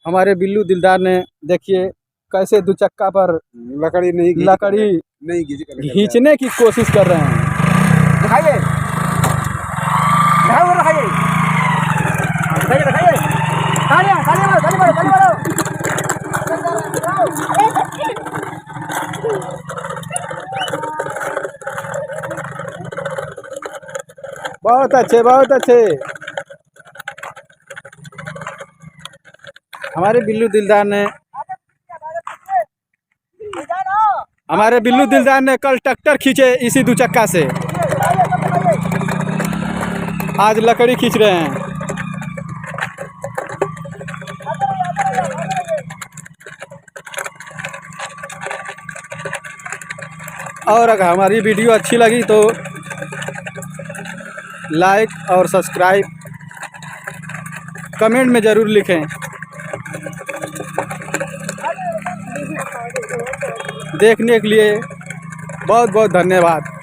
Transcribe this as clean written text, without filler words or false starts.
हमारे बिल्लू दिलदार ने देखिए कैसे दुचक्का पर लकड़ी नहीं खींचने की कोशिश कर रहे हैं। दिखाइए बहुत अच्छे, बहुत अच्छे। हमारे बिल्लू दिलदार ने कल ट्रैक्टर खींचे इसी दुचक्का से, आज लकड़ी खींच रहे हैं। और अगर हमारी वीडियो अच्छी लगी तो लाइक और सब्सक्राइब कमेंट में ज़रूर लिखें। देखने के लिए बहुत बहुत धन्यवाद।